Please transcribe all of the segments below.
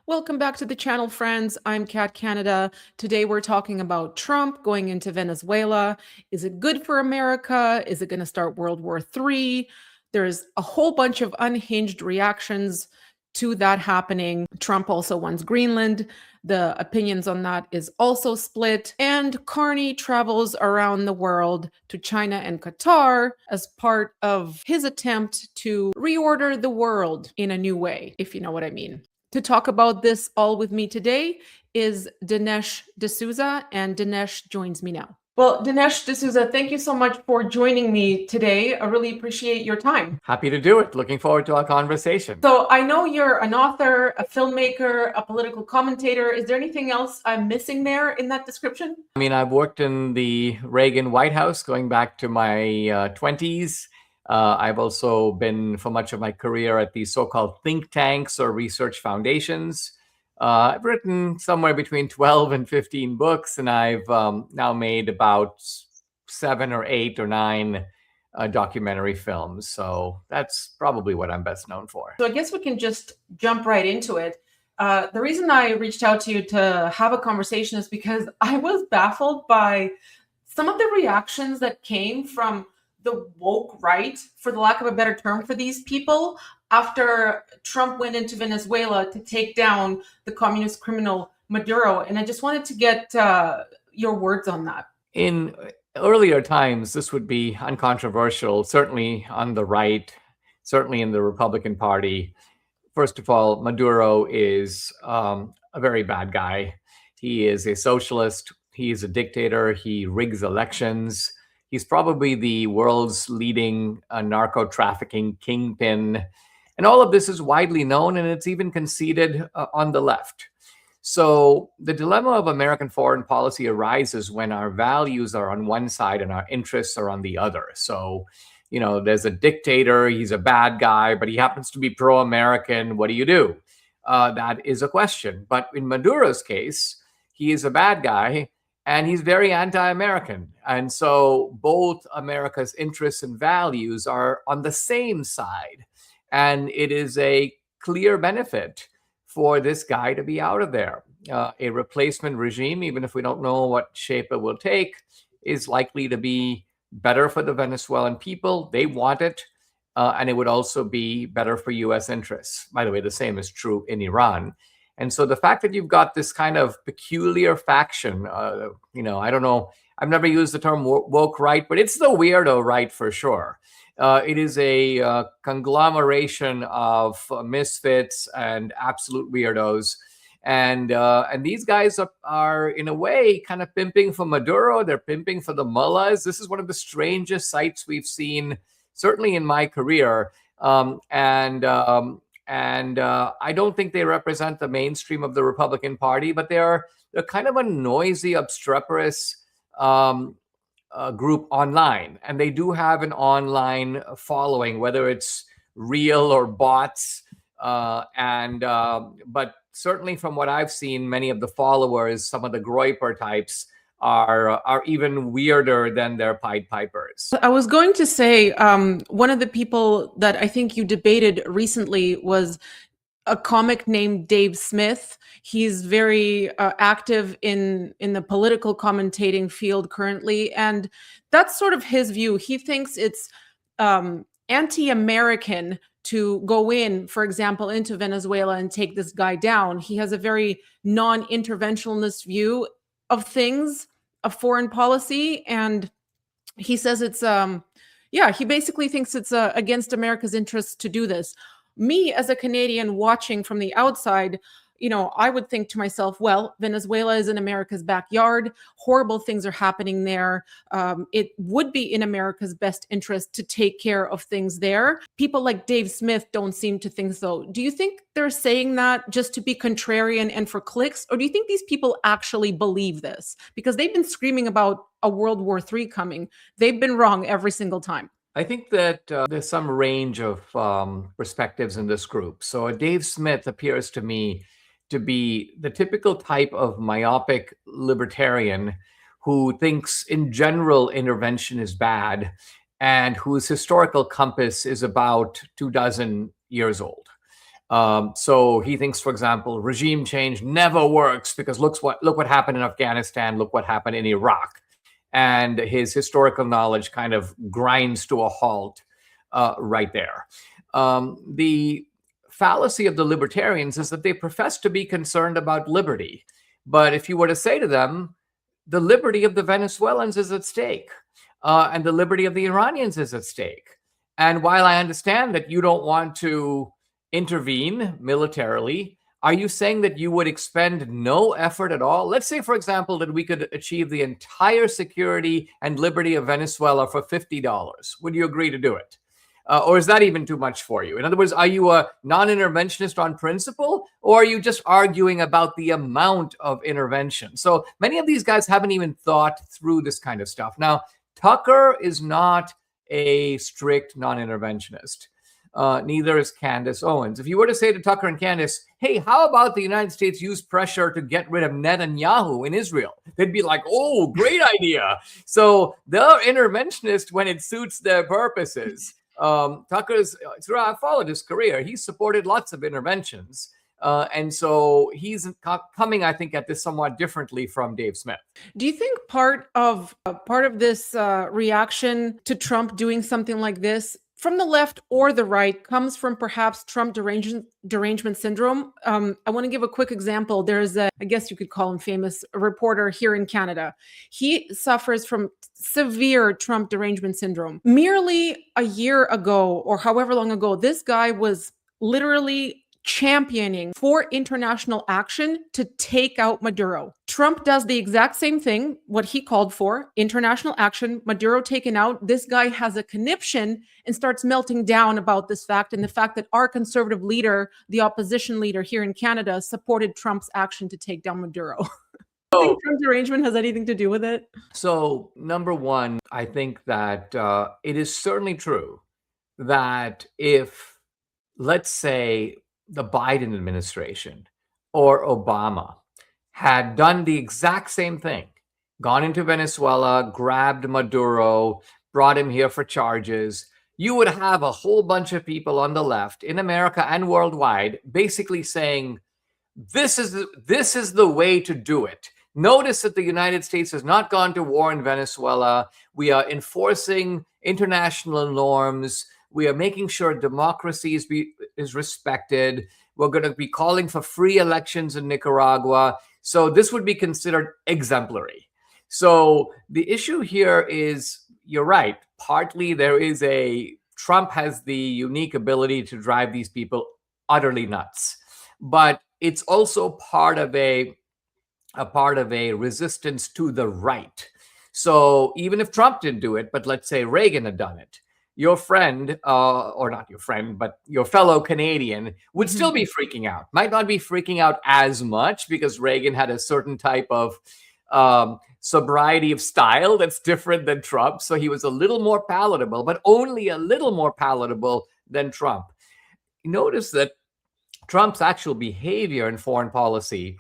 Welcome back to the channel, friends. I'm Kat Canada. Today we're talking about Trump going into Venezuela. Is it good for America? Is it going to start World War III? There's a whole bunch of unhinged reactions to that happening. Trump also wants Greenland. The opinions on that is also split. And Carney travels around the world to China and Qatar as part of his attempt to reorder the world in a new way, if you know what I mean. To talk about this all with me today is Dinesh D'Souza, and Dinesh joins me now. Well, Dinesh D'Souza, thank you so much for joining me today. I really appreciate your time. Happy to do it. Looking forward to our conversation. So I know you're an author, a filmmaker, a political commentator. Is there anything else I'm missing there in that description? I mean, I've worked in the Reagan White House going back to my 20s. I've also been, for much of my career, at these so-called think tanks or research foundations. I've written somewhere between 12 and 15 books, and I've now made about 7 or 8 or 9 documentary films. So that's probably what I'm best known for. So I guess we can just jump right into it. The reason I reached out to you to have a conversation is because I was baffled by some of the reactions that came from the woke right, for the lack of a better term, for these people after Trump went into Venezuela to take down the communist criminal Maduro. And I just wanted to get your words on that. In earlier times, this would be uncontroversial, certainly on the right, certainly in the Republican Party. First of all, Maduro is a very bad guy. He is a socialist. He is a dictator. He rigs elections. He's probably the world's leading narco trafficking kingpin. And all of this is widely known, and it's even conceded on the left. So the dilemma of American foreign policy arises when our values are on one side and our interests are on the other. So, you know, there's a dictator, he's a bad guy, but he happens to be pro-American. What do you do? That is a question. But in Maduro's case, he is a bad guy, and he's very anti-American. And so both America's interests and values are on the same side. And it is a clear benefit for this guy to be out of there. A replacement regime, even if we don't know what shape it will take, is likely to be better for the Venezuelan people. They want it. And it would also be better for US interests. By the way, the same is true in Iran. And so the fact that you've got this kind of peculiar faction, you know, I don't know, I've never used the term woke right, but it's the weirdo right for sure. It is a conglomeration of misfits and absolute weirdos. And these guys are, in a way, kind of pimping for Maduro. They're pimping for the mullahs. This is one of the strangest sights we've seen, certainly in my career. I don't think they represent the mainstream of the Republican Party, but they're kind of a noisy, obstreperous group online. And they do have an online following, whether it's real or bots. But certainly from what I've seen, many of the followers, some of the Groyper types, are even weirder than their Pied Pipers. I was going to say, one of the people that I think you debated recently was a comic named Dave Smith. He's very active in the political commentating field currently, and that's sort of his view. He thinks it's anti-American to go in, for example, into Venezuela and take this guy down. He has a very non-interventionist view of things, of foreign policy, and he says it's he basically thinks it's against America's interests to do this. Me, as a Canadian watching from the outside, you know, I would think to myself, well, Venezuela is in America's backyard. Horrible things are happening there. It would be in America's best interest to take care of things there. People like Dave Smith don't seem to think so. Do you think they're saying that just to be contrarian and for clicks? Or do you think these people actually believe this? Because they've been screaming about a World War III coming. They've been wrong every single time. I think that there's some range of perspectives in this group. So Dave Smith appears to me to be the typical type of myopic libertarian who thinks in general intervention is bad and whose historical compass is about 24 years old. So he thinks, for example, regime change never works because look what happened in Afghanistan, look what happened in Iraq, and his historical knowledge kind of grinds to a halt right there. The fallacy of the libertarians is that they profess to be concerned about liberty, but if you were to say to them, the liberty of the Venezuelans is at stake, and the liberty of the Iranians is at stake. And while I understand that you don't want to intervene militarily, are you saying that you would expend no effort at all? Let's say, for example, that we could achieve the entire security and liberty of Venezuela for $50. Would you agree to do it? Or is that even too much for you? In other words, are you a non-interventionist on principle, or are you just arguing about the amount of intervention? So many of these guys haven't even thought through this kind of stuff. Now, Tucker is not a strict non-interventionist. Neither is Candace Owens. If you were to say to Tucker and Candace, hey, how about the United States use pressure to get rid of Netanyahu in Israel? They'd be like, oh, great idea. So they're interventionist when it suits their purposes. Tucker's, throughout followed his career, he's supported lots of interventions. And so he's coming, I think, at this somewhat differently from Dave Smith. Do you think part of this reaction to Trump doing something like this from the left or the right comes from perhaps Trump derangement syndrome? I want to give a quick example. There's I guess you could call him famous, reporter here in Canada. He suffers from severe Trump derangement syndrome. Merely a year ago, or however long ago, this guy was literally championing for international action to take out Maduro. Trump does the exact same thing, what he called for, international action, Maduro taken out. This guy has a conniption and starts melting down about this fact and the fact that our conservative leader, the opposition leader here in Canada, supported Trump's action to take down Maduro. Do you think Trump derangement has anything to do with it? So, number one, I think that it is certainly true that if, let's say, the Biden administration or Obama had done the exact same thing, gone into Venezuela, grabbed Maduro, brought him here for charges, you would have a whole bunch of people on the left in America and worldwide basically saying, this is the way to do it. Notice that the United States has not gone to war in Venezuela. We are enforcing international norms. We are making sure democracy is respected. We're going to be calling for free elections in Nicaragua. So this would be considered exemplary. So the issue here is, you're right, partly Trump has the unique ability to drive these people utterly nuts. But it's also part of a resistance to the right. So even if Trump didn't do it, but let's say Reagan had done it, your friend, or not your friend, but your fellow Canadian would still be freaking out. Might not be freaking out as much because Reagan had a certain type of sobriety of style that's different than Trump. So he was a little more palatable, but only a little more palatable than Trump. Notice that Trump's actual behavior in foreign policy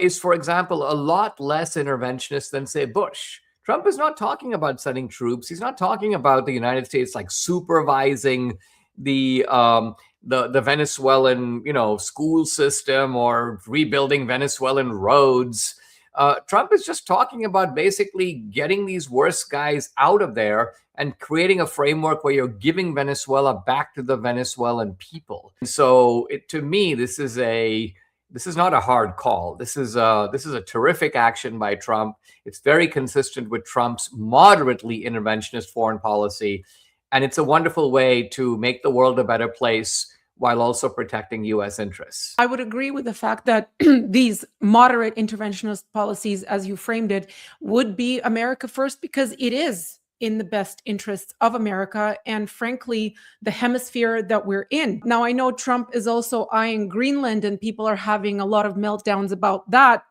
is, for example, a lot less interventionist than, say, Bush. Trump is not talking about sending troops. He's not talking about the United States like supervising the Venezuelan, school system or rebuilding Venezuelan roads. Trump is just talking about basically getting these worst guys out of there and creating a framework where you're giving Venezuela back to the Venezuelan people. And so, to me, this is not a hard call. This is a terrific action by Trump. It's very consistent with Trump's moderately interventionist foreign policy, and it's a wonderful way to make the world a better place while also protecting U.S. interests. I would agree with the fact that these moderate interventionist policies, as you framed it, would be America first, because it is in the best interests of America and, frankly, the hemisphere that we're in. Now, I know Trump is also eyeing Greenland, and people are having a lot of meltdowns about that.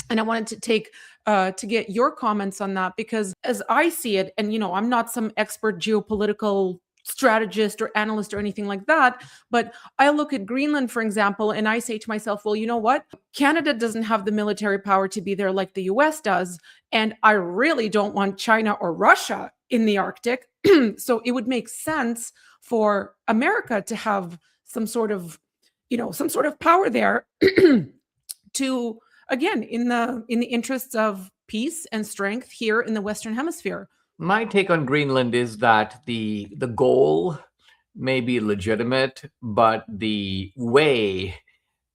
And I wanted to get your comments on that, because as I see it, and, I'm not some expert geopolitical strategist or analyst or anything like that, but I look at Greenland, for example, and I say to myself, well, you know what? Canada doesn't have the military power to be there like the US does, and I really don't want China or Russia in the Arctic. So it would make sense for America to have some sort of some sort of power there to, again, in the interests of peace and strength here in the Western Hemisphere. My take on Greenland is that the goal may be legitimate, but the way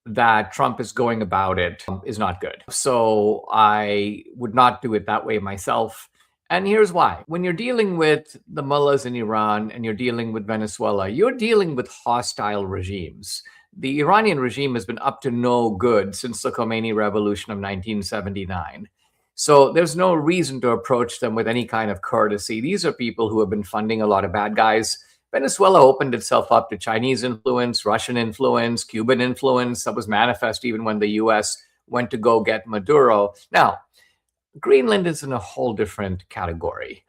that Trump is going about it is not good. So I would not do it that way myself. And here's why. When you're dealing with the mullahs in Iran and you're dealing with Venezuela, you're dealing with hostile regimes. The Iranian regime has been up to no good since the Khomeini revolution of 1979. So there's no reason to approach them with any kind of courtesy. These are people who have been funding a lot of bad guys. Venezuela opened itself up to Chinese influence, Russian influence, Cuban influence. That was manifest even when the US went to go get Maduro. Now, Greenland is in a whole different category.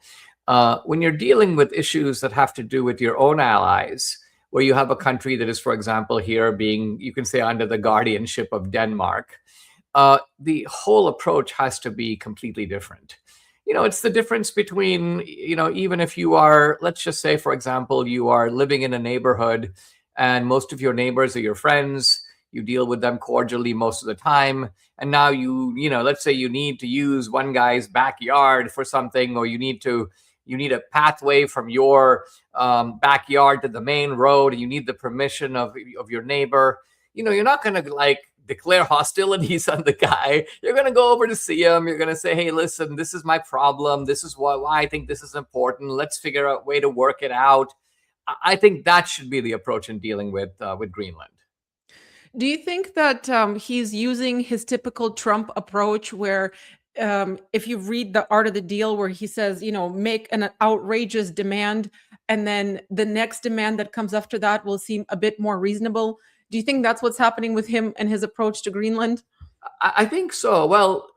When you're dealing with issues that have to do with your own allies, where you have a country that is, for example, here being, you can say, under the guardianship of Denmark, the whole approach has to be completely different. It's the difference between, even if you are, let's just say, for example, you are living in a neighborhood and most of your neighbors are your friends, you deal with them cordially most of the time. And now let's say you need to use one guy's backyard for something, or you need a pathway from your backyard to the main road, and you need the permission of your neighbor. You're not going to declare hostilities on the guy. You're going to go over to see him. You're going to say, hey, listen, this is my problem. This is why I think this is important. Let's figure out a way to work it out. I think that should be the approach in dealing with Greenland. Do you think that he's using his typical Trump approach where if you read The Art of the Deal, where he says, make an outrageous demand, and then the next demand that comes after that will seem a bit more reasonable? Do you think that's what's happening with him and his approach to Greenland? I think so. Well,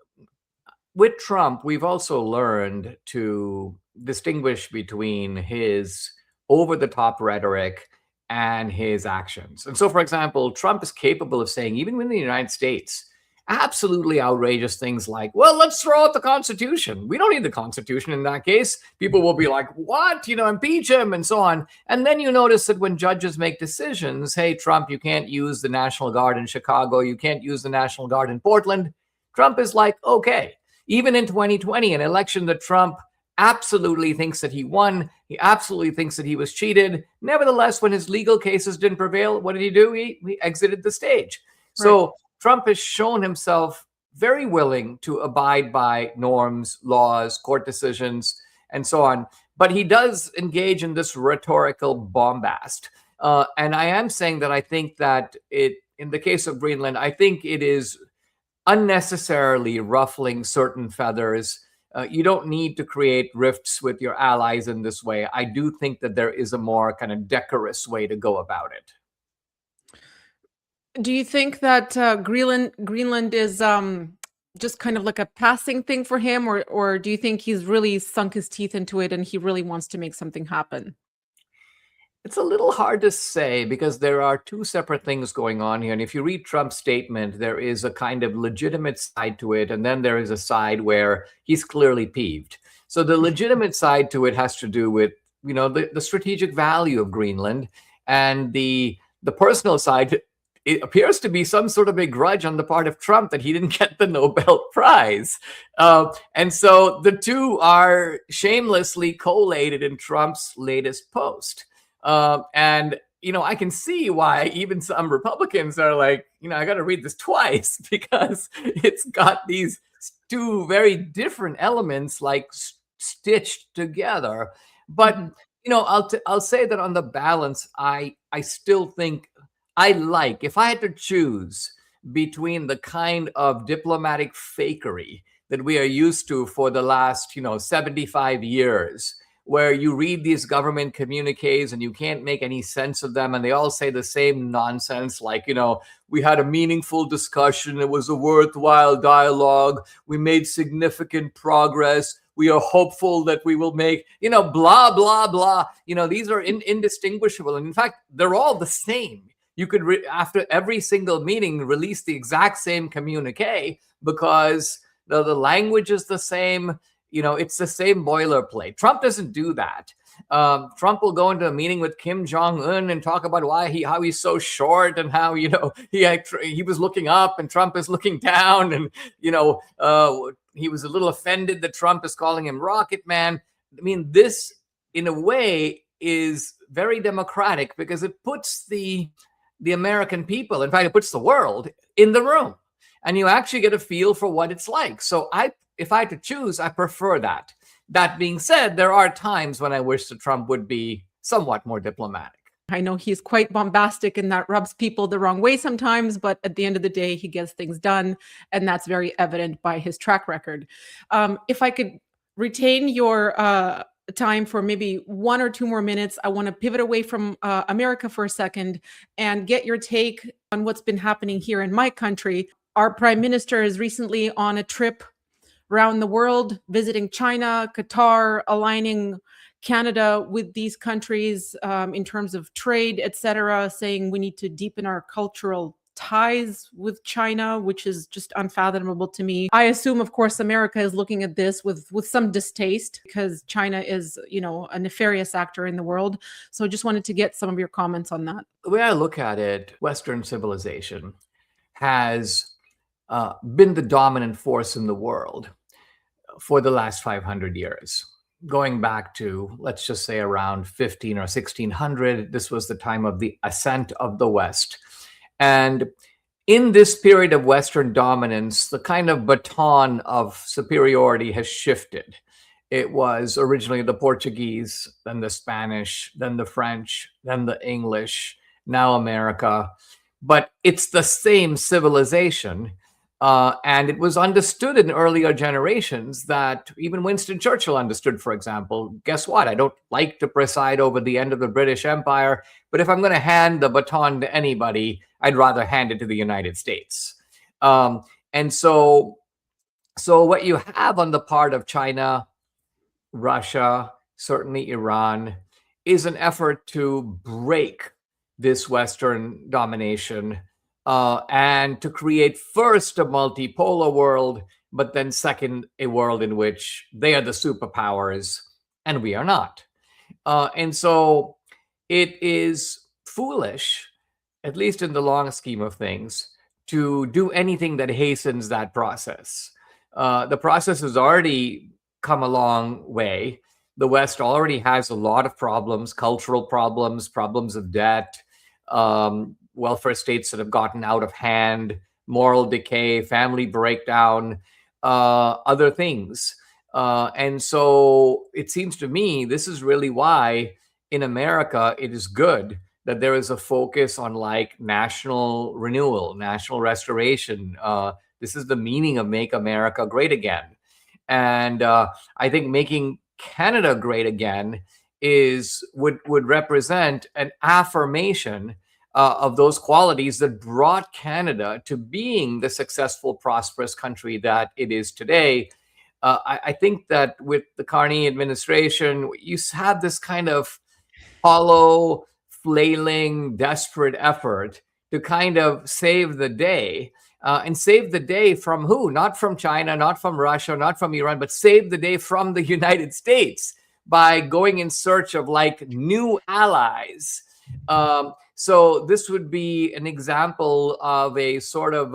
with Trump, we've also learned to distinguish between his over-the-top rhetoric and his actions. And so, for example, Trump is capable of saying, even within the United States, absolutely outrageous things like, well, let's throw out the Constitution. We don't need the Constitution in that case. People will be like, what? Impeach him and so on. And then you notice that when judges make decisions, hey, Trump, you can't use the National Guard in Chicago. You can't use the National Guard in Portland. Trump is like, okay. Even in 2020, an election that Trump absolutely thinks that he won, he absolutely thinks that he was cheated. Nevertheless, when his legal cases didn't prevail, what did he do? He exited the stage. Right. So Trump has shown himself very willing to abide by norms, laws, court decisions, and so on. But he does engage in this rhetorical bombast. And I am saying that I think that in the case of Greenland, I think it is unnecessarily ruffling certain feathers. You don't need to create rifts with your allies in this way. I do think that there is a more kind of decorous way to go about it. Do you think that Greenland is just kind of like a passing thing for him, or do you think he's really sunk his teeth into it and he really wants to make something happen? It's a little hard to say because there are two separate things going on here. And if you read Trump's statement, there is a kind of legitimate side to it. And then there is a side where he's clearly peeved. So the legitimate side to it has to do with, the strategic value of Greenland, and the personal side. It appears to be some sort of a grudge on the part of Trump that he didn't get the Nobel Prize. And so the two are shamelessly collated in Trump's latest post. And I can see why even some Republicans are like, I got to read this twice because it's got these two very different elements stitched together. But, I'll say that on the balance, I still think if I had to choose between the kind of diplomatic fakery that we are used to for the last, 75 years, where you read these government communiques and you can't make any sense of them, and they all say the same nonsense, like, we had a meaningful discussion, it was a worthwhile dialogue, we made significant progress, we are hopeful that we will make, blah, blah, blah. These are indistinguishable. And in fact, they're all the same. You could, after every single meeting, release the exact same communique because the language is the same. It's the same boilerplate. Trump doesn't do that. Trump will go into a meeting with Kim Jong-un and talk about how he's so short and how, he was looking up and Trump is looking down. And, he was a little offended that Trump is calling him Rocket Man. I mean, this, in a way, is very democratic because it puts the American people, in fact, it puts the world in the room. And you actually get a feel for what it's like. So if I had to choose, I prefer that. That being said, there are times when I wish that Trump would be somewhat more diplomatic. I know he's quite bombastic and that rubs people the wrong way sometimes, but at the end of the day, he gets things done. And that's very evident by his track record. If I could retain your time for maybe 1 or 2 more minutes, I want to pivot away from America for a second and get your take on what's been happening here in my country. Our prime minister is recently on a trip around the world, visiting China, Qatar, aligning Canada with these countries in terms of trade, etc., saying we need to deepen our cultural ties with China, which is just unfathomable to me. I assume, of course, America is looking at this with some distaste because China is, a nefarious actor in the world. So I just wanted to get some of your comments on that. The way I look at it, Western civilization has been the dominant force in the world for the last 500 years. Going back to, let's just say, around 15 or 1600, this was the time of the ascent of the West. And in this period of Western dominance, the kind of baton of superiority has shifted. It was originally the Portuguese, then the Spanish, then the French, then the English, now America. But it's the same civilization. And it was understood in earlier generations that even Winston Churchill understood, for example, guess what? I don't like to preside over the end of the British Empire, but if I'm going to hand the baton to anybody, I'd rather hand it to the United States. And so what you have on the part of China, Russia, certainly Iran, is an effort to break this Western domination and to create first a multipolar world, but then second, a world in which they are the superpowers and we are not. And so it is foolish, at least in the long scheme of things, to do anything that hastens that process. The process has already come a long way. The West already has a lot of problems, cultural problems, problems of debt, welfare states that have gotten out of hand, moral decay, family breakdown, other things. And so it seems to me this is really why in America it is good that there is a focus on like national renewal, national restoration. This is the meaning of Make America Great Again. And I think making Canada great again would represent an affirmation of those qualities that brought Canada to being the successful, prosperous country that it is today. I think that with the Carney administration, you have this kind of hollow, flailing, desperate effort to kind of save the day. And save the day from who? Not from China, not from Russia, not from Iran, but save the day from the United States by going in search of like new allies. So this would be an example of a sort of,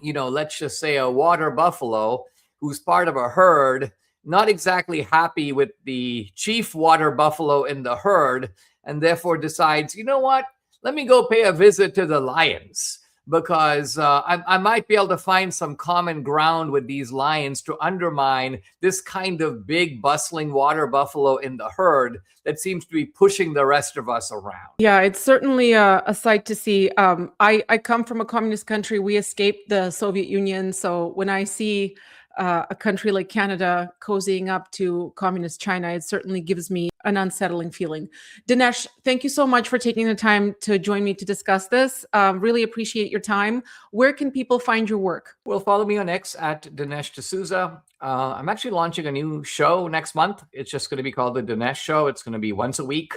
let's just say a water buffalo who's part of a herd, not exactly happy with the chief water buffalo in the herd, and therefore decides, you know what, let me go pay a visit to the lions, because I might be able to find some common ground with these lions to undermine this kind of big, bustling water buffalo in the herd that seems to be pushing the rest of us around. Yeah, it's certainly a sight to see. I come from a communist country. We escaped the Soviet Union. So when I see a country like Canada cozying up to communist China, it certainly gives me an unsettling feeling. Dinesh, thank you so much for taking the time to join me to discuss this. Really appreciate your time. Where can people find your work? Well, follow me on X at Dinesh D'Souza. I'm actually launching a new show next month. It's just going to be called The Dinesh Show. It's going to be once a week.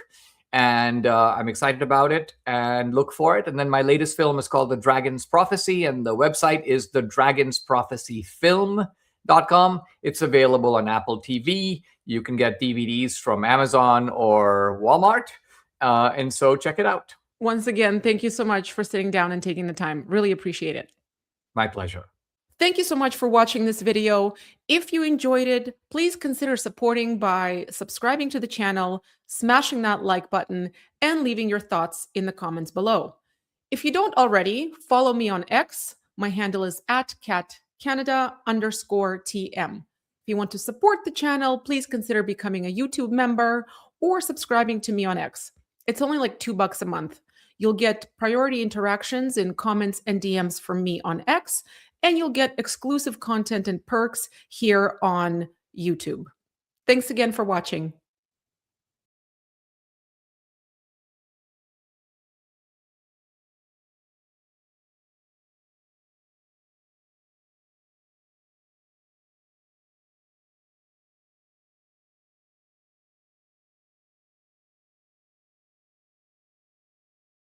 And I'm excited about it and look for it. And then my latest film is called The Dragon's Prophecy. And the website is The Dragon's Prophecy Film It's available on Apple TV. You can get DVDs from Amazon or Walmart. And so check it out. Once again, thank you so much for sitting down and taking the time. Really appreciate it. My pleasure. Thank you so much for watching this video. If you enjoyed it, please consider supporting by subscribing to the channel, smashing that like button, and leaving your thoughts in the comments below. If you don't already, follow me on X. My handle is @catcanada_TM. If you want to support the channel, please consider becoming a YouTube member or subscribing to me on X. It's only like $2 a month. You'll get priority interactions in comments and DMs from me on X, and you'll get exclusive content and perks here on YouTube. Thanks again for watching.